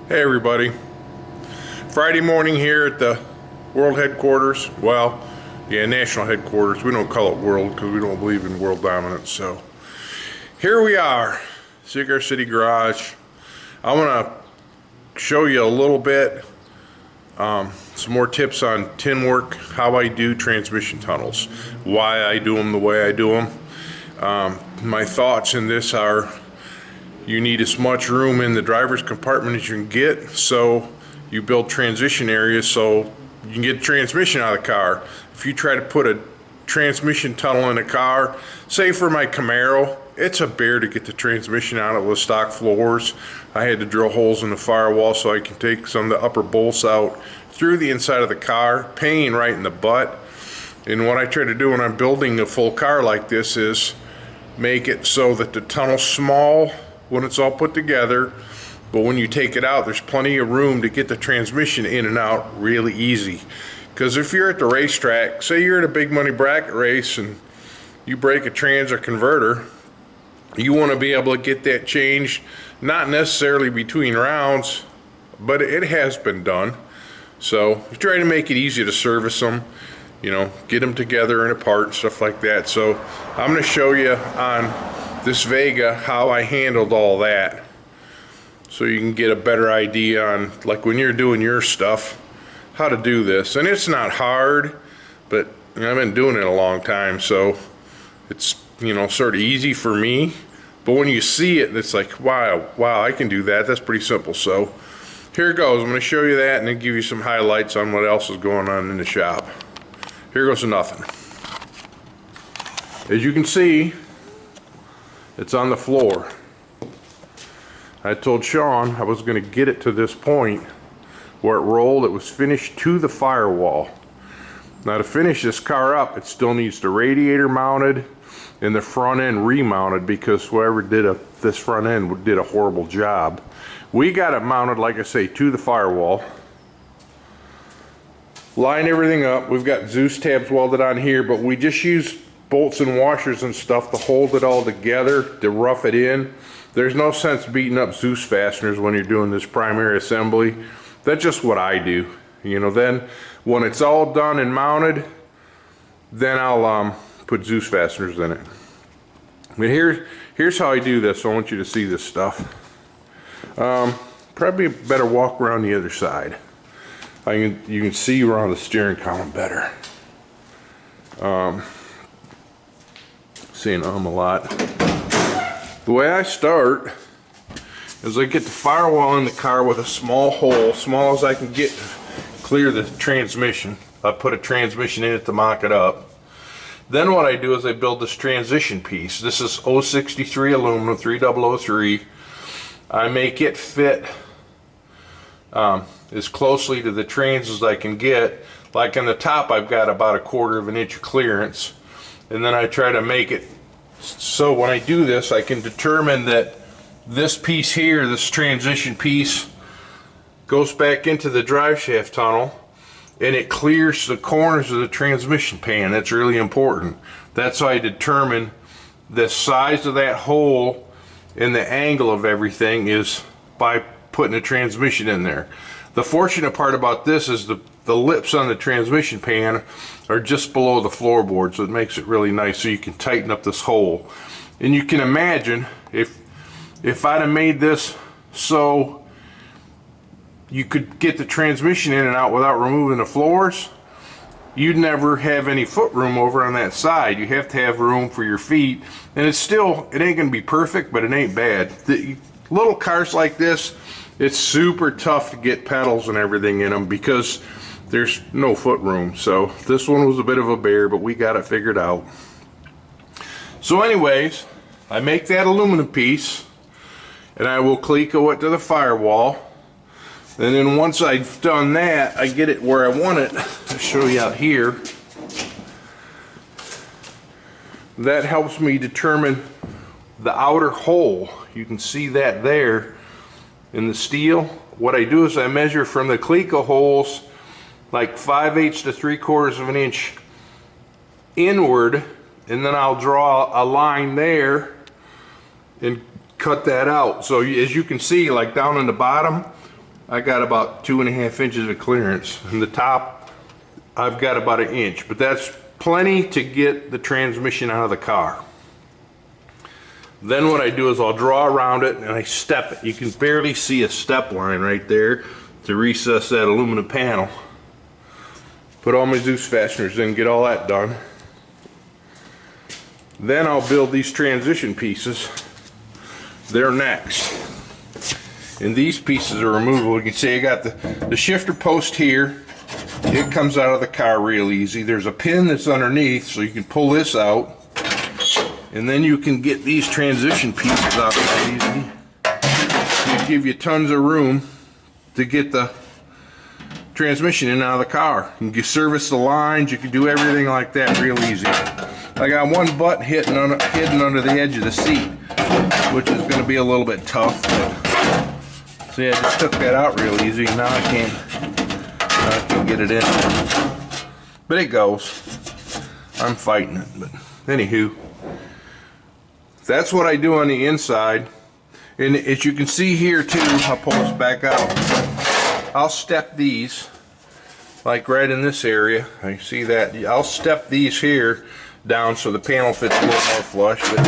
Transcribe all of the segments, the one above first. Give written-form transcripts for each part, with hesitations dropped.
Hey everybody, Friday morning here at the world headquarters. Well, yeah, national headquarters. We don't call it world because we don't believe in world dominance. So here we are, Cigar City Garage. I want to show you a little bit, some more tips on tin work, how I do transmission tunnels, why I do them the way I do them. My thoughts in this are, you need as much room in the driver's compartment as you can get, so you build transition areas so you can get transmission out of the car. If you try to put a transmission tunnel in a car, say for my Camaro, it's a bear to get the transmission out of the stock floors. I had to drill holes in the firewall so I can take some of the upper bolts out through the inside of the car, pain right in the butt. And what I try to do when I'm building a full car like this is make it so that the tunnel's small when it's all put together, but when you take it out, there's plenty of room to get the transmission in and out really easy. Because if you're at the racetrack, say you're at a big money bracket race and you break a trans or converter, you want to be able to get that changed, not necessarily between rounds, but it has been done. So you try to make it easy to service them, you know, get them together and apart and stuff like that. So I'm going to show you on this Vega how I handled all that, so you can get a better idea on, like, when you're doing your stuff, how to do this. And it's not hard, but you know, I've been doing it a long time, so it's, you know, sort of easy for me. But when you see it, it's like, wow, I can do that. That's pretty simple. So here it goes. I'm going to show you that and then give you some highlights on what else is going on in the shop. Here goes to nothing. As you can see, it's on the floor. I told Sean I was going to get it to this point where it rolled. It was finished to the firewall. Now to finish this car up, it still needs the radiator mounted and the front end remounted, because whoever did this front end did a horrible job. We got it mounted, like I say, to the firewall. Line everything up. We've got Zeus tabs welded on here, but we just use bolts and washers and stuff to hold it all together, to rough it in. There's no sense beating up Zeus fasteners when you're doing this primary assembly. That's just what I do. You know, then when it's all done and mounted, then I'll put Zeus fasteners in it. But here's how I do this. I want you to see this stuff. Probably better walk around the other side. You can see around the steering column better. Seeing a lot. The way I start is I get the firewall in the car with a small hole, small as I can get to clear the transmission. I put a transmission in it to mock it up. Then what I do is I build this transition piece. This is 063 aluminum, 3003. I make it fit as closely to the trans as I can get. Like on the top, I've got about 1/4 of an inch of clearance. And then I try to make it so when I do this, I can determine that this piece here, this transition piece, goes back into the drive shaft tunnel and it clears the corners of the transmission pan. That's really important. That's how I determine the size of that hole and the angle of everything, is by putting a transmission in there. The fortunate part about this is the lips on the transmission pan are just below the floorboard, so it makes it really nice, so you can tighten up this hole. And you can imagine if I'd have made this so you could get the transmission in and out without removing the floors, you'd never have any foot room over on that side. You have to have room for your feet, and it ain't gonna be perfect, but it ain't bad. The little cars like this, it's super tough to get pedals and everything in them because there's no foot room. So this one was a bit of a bear, but we got it figured out. So anyways, I make that aluminum piece and I will cleco it to the firewall. And then once I've done that, I get it where I want it. I'll show you out here. That helps me determine the outer hole. You can see that there in the steel. What I do is I measure from the cleco holes like 5/8 to 3/4 of an inch inward, and then I'll draw a line there and cut that out. So as you can see, like down in the bottom, I got about 2.5 inches of clearance, and the top I've got about 1 inch, but that's plenty to get the transmission out of the car. Then what I do is I'll draw around it and I step it. You can barely see a step line right there to recess that aluminum panel. Put all my Zeus fasteners in, get all that done. Then I'll build these transition pieces. They're next. And these pieces are removable. You can see I got the shifter post here. It comes out of the car real easy. There's a pin that's underneath, so you can pull this out. And then you can get these transition pieces out real easy. They give you tons of room to get the transmission in and out of the car. You can service the lines, you can do everything like that real easy. I got one butt hidden under the edge of the seat, which is going to be a little bit tough. But, see, I just took that out real easy. Now I can get it in. But it goes. I'm fighting it. But anywho, that's what I do on the inside. And as you can see here too, I'll pull this back out. I'll step these, like right in this area. I see that. I'll step these here down so the panel fits a little more flush. But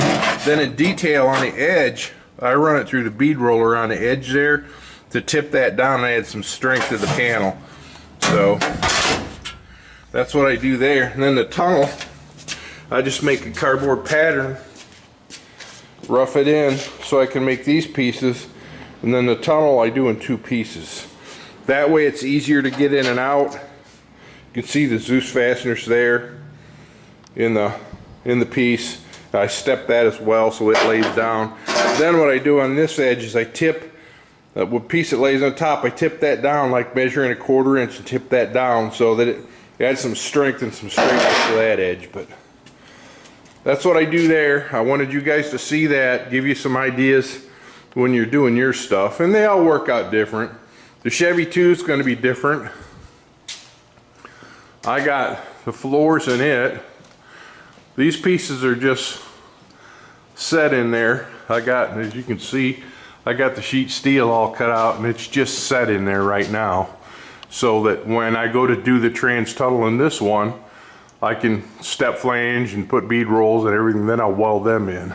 then in detail on the edge, I run it through the bead roller on the edge there to tip that down and add some strength to the panel. So that's what I do there. And then the tunnel, I just make a cardboard pattern, rough it in so I can make these pieces, and then the tunnel I do in 2 pieces. That way it's easier to get in and out. You can see the Zeus fasteners there in the piece. I step that as well so it lays down. Then what I do on this edge is I tip the piece that lays on top. I tip that down like measuring 1/4 inch and tip that down so that it adds some strength and some straightness to that edge. But that's what I do there. I wanted you guys to see that, give you some ideas when you're doing your stuff, and they all work out different. The Chevy 2 is going to be different. I got the floors in it. These pieces are just set in there. I got, as you can see, I got the sheet steel all cut out, and it's just set in there right now, so that when I go to do the trans tunnel in this one, I can step flange and put bead rolls and everything, then I'll weld them in.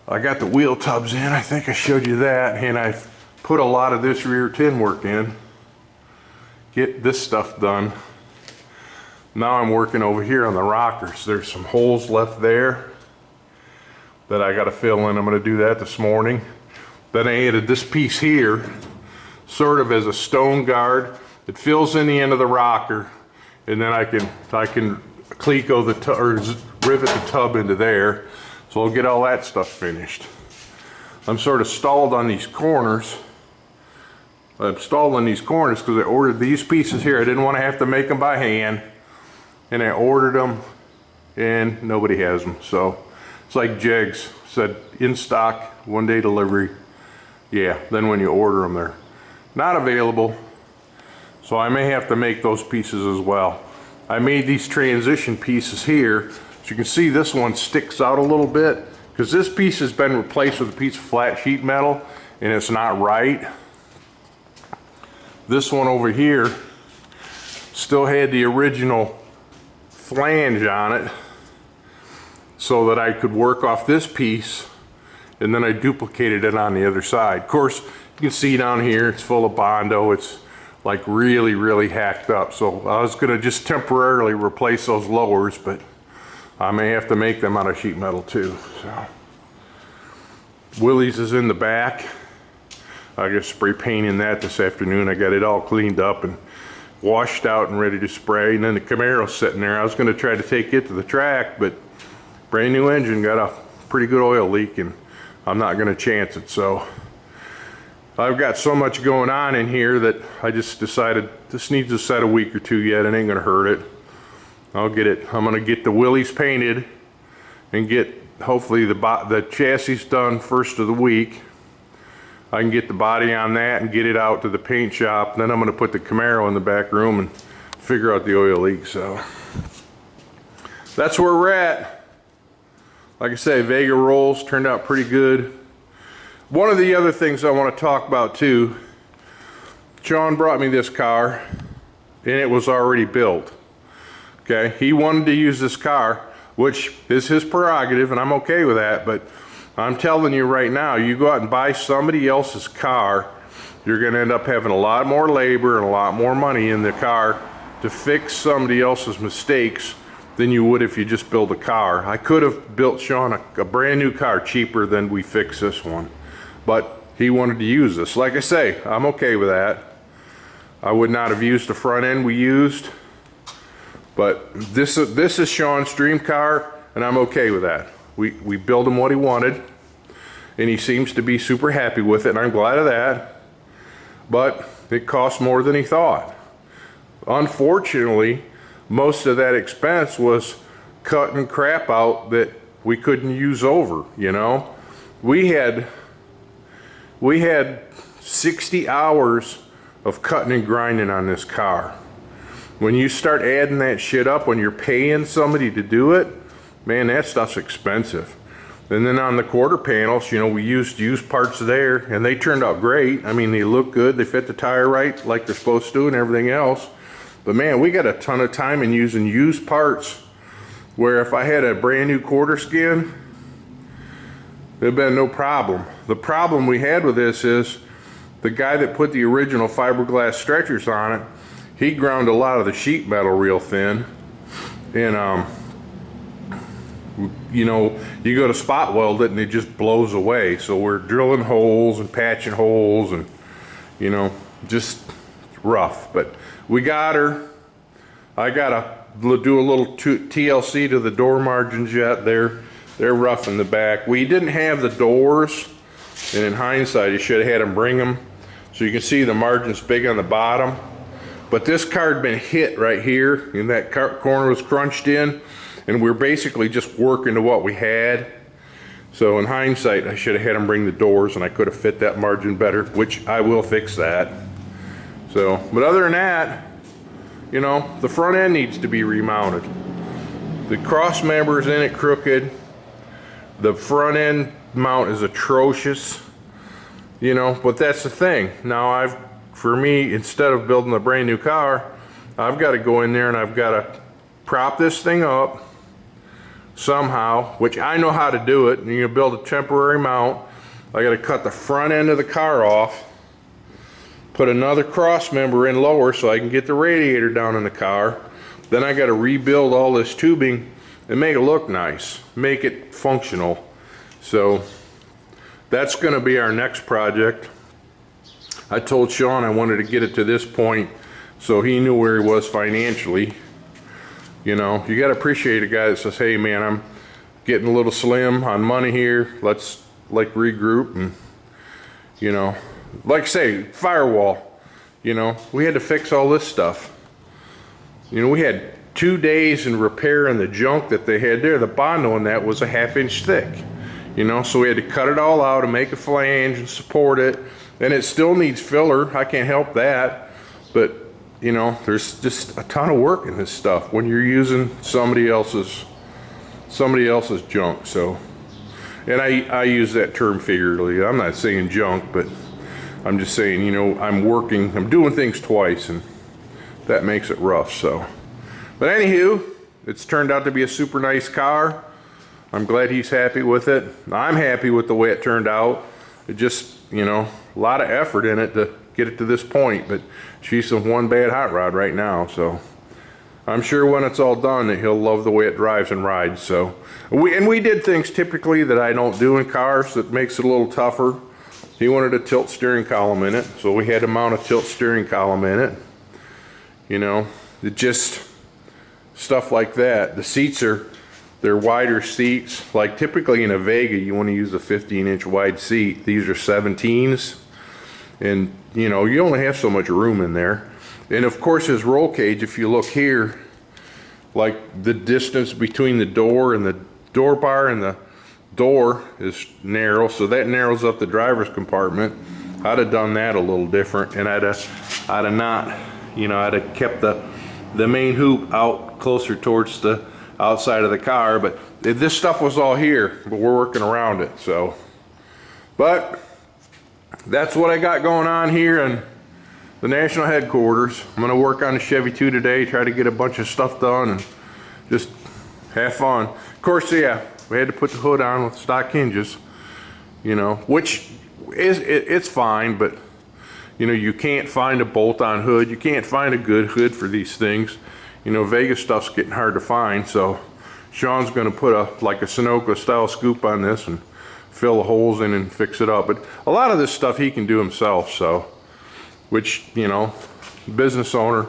I got the wheel tubs in, I think I showed you that, and I've put a lot of this rear tin work in. Get this stuff done. Now I'm working over here on the rockers. There's some holes left there that I got to fill in. I'm going to do that this morning. Then I added this piece here, sort of as a stone guard. It fills in the end of the rocker, and then I can cleco the tub, or rivet the tub into there. So I'll get all that stuff finished. I'm sort of stalled on these corners. I'm stalled on these corners because I ordered these pieces here. I didn't want to have to make them by hand, and I ordered them, and nobody has them. So it's like Jegs said, in stock, 1-day delivery. Yeah, then when you order them, they're not available. So I may have to make those pieces as well. I made these transition pieces here. As you can see, this one sticks out a little bit because this piece has been replaced with a piece of flat sheet metal, and it's not right. This one over here still had the original flange on it, so that I could work off this piece, and then I duplicated it on the other side. Of course, you can see down here it's full of Bondo. It's like really hacked up. So I was gonna just temporarily replace those lowers, but I may have to make them out of sheet metal too. So Willie's is in the back. I just spray painting that this afternoon. I got it all cleaned up and washed out and ready to spray. And then the Camaro's sitting there. I was gonna try to take it to the track, but brand new engine, got a pretty good oil leak, and I'm not gonna chance it. So I've got so much going on in here that I just decided this needs to set a week or 2 yet. It ain't gonna hurt it. I'll get it. I'm gonna get the Willys painted and get hopefully the chassis done first of the week. I can get the body on that and get it out to the paint shop. Then I'm gonna put the Camaro in the back room and figure out the oil leak. So that's where we're at. Like I say, Vega rolls turned out pretty good. One of the other things I want to talk about too Sean brought me this car, and it was already built. Okay, he wanted to use this car, which is his prerogative, and I'm okay with that, but I'm telling you right now, you go out and buy somebody else's car, you're going to end up having a lot more labor and a lot more money in the car to fix somebody else's mistakes than you would if you just build a car. I could have built Sean a brand new car cheaper than we fixed this one, but he wanted to use this. Like I say, I'm okay with that. I would not have used the front end we used, but this is Sean's dream car, and I'm okay with that. We built him what he wanted, and he seems to be super happy with it, and I'm glad of that. But it cost more than he thought. Unfortunately, most of that expense was cutting crap out that we couldn't use over, you know. We had 60 hours of cutting and grinding on this car. When you start adding that shit up, when you're paying somebody to do it, man, that stuff's expensive. And then on the quarter panels, you know, we used used parts there, and they turned out great. I mean, they look good, they fit the tire right like they're supposed to and everything else. But man, we got a ton of time in using used parts, where if I had a brand new quarter skin, there'd been no problem. The problem we had with this is the guy that put the original fiberglass stretchers on it, he ground a lot of the sheet metal real thin, and you know, you go to spot weld it and it just blows away. So we're drilling holes and patching holes, and you know, just rough. But we got her. I gotta do a little TLC to the door margins yet. They're rough in the back. We didn't have the doors, and in hindsight, you should have had them bring them. So you can see the margins big on the bottom. But this car had been hit right here, and that corner was crunched in, and we're basically just working to what we had. So in hindsight, I should have had them bring the doors, and I could have fit that margin better, which I will fix that. So, but other than that, you know, the front end needs to be remounted. The cross members in it crooked. The front end mount is atrocious. You know, but that's the thing. Now for me, instead of building a brand new car, I've got to go in there and I've got to prop this thing up somehow, which I know how to do it. And you can build a temporary mount. I got to cut the front end of the car off, put another cross member in lower so I can get the radiator down in the car. Then I got to rebuild all this tubing and make it look nice, make it functional. So that's going to be our next project. I told Sean I wanted to get it to this point so he knew where he was financially. You know, you got to appreciate a guy that says, hey man, I'm getting a little slim on money here. Let's like regroup. And you know, like I say, firewall, you know, we had to fix all this stuff. You know, we had 2 days in repairing the junk that they had there. The bondo on that was a 1/2 inch thick. You know, so we had to cut it all out and make a flange and support it. And it still needs filler. I can't help that. But, you know, there's just a ton of work in this stuff when you're using somebody else's junk. So, and I use that term figuratively. I'm not saying junk, but I'm just saying, you know, I'm doing things twice, and that makes it rough. So, but anywho, it's turned out to be a super nice car. I'm glad he's happy with it. I'm happy with the way it turned out. It just, you know, a lot of effort in it to get it to this point, but she's one bad hot rod right now. So I'm sure when it's all done that he'll love the way it drives and rides. So we did things typically that I don't do in cars that makes it a little tougher. He wanted a tilt steering column in it, so we had to mount a tilt steering column in it. You know, it just stuff like that. The seats they're wider seats. Like typically in a Vega, you want to use a 15-inch wide seat. These are 17s, and you know, you only have so much room in there. And of course, his roll cage, if you look here, like the distance between the door and the door bar and the door is narrow, so that narrows up the driver's compartment. I'd have done that a little different, and I'd have not, you know, I'd have kept the main hoop out closer towards the outside of the car. But this stuff was all here, but we're working around it. So, but that's what I got going on here, and the national headquarters. I'm gonna work on the Chevy 2 today, try to get a bunch of stuff done and just have fun. Of course, yeah, we had to put the hood on with stock hinges, you know, which it's fine, but you know, you can't find a bolt-on hood. You can't find a good hood for these things. You know, Vegas stuff's getting hard to find, so Sean's gonna put like a Sunoco style scoop on this and fill the holes in and fix it up. But a lot of this stuff he can do himself, so, which, you know, business owner,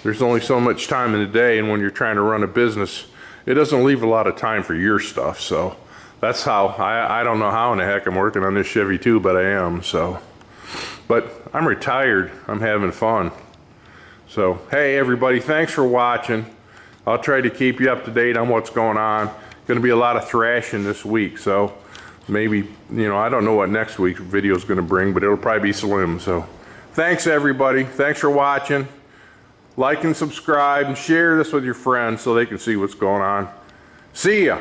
there's only so much time in the day, and when you're trying to run a business, it doesn't leave a lot of time for your stuff. So that's how, I don't know how in the heck I'm working on this Chevy 2, but I am, so. But I'm retired, I'm having fun. So, hey everybody, thanks for watching. I'll try to keep you up to date on what's going on. Gonna be a lot of thrashing this week, so maybe, you know, I don't know what next week's video is gonna bring, but it'll probably be slim. So thanks everybody, thanks for watching. Like and subscribe and share this with your friends so they can see what's going on. See ya.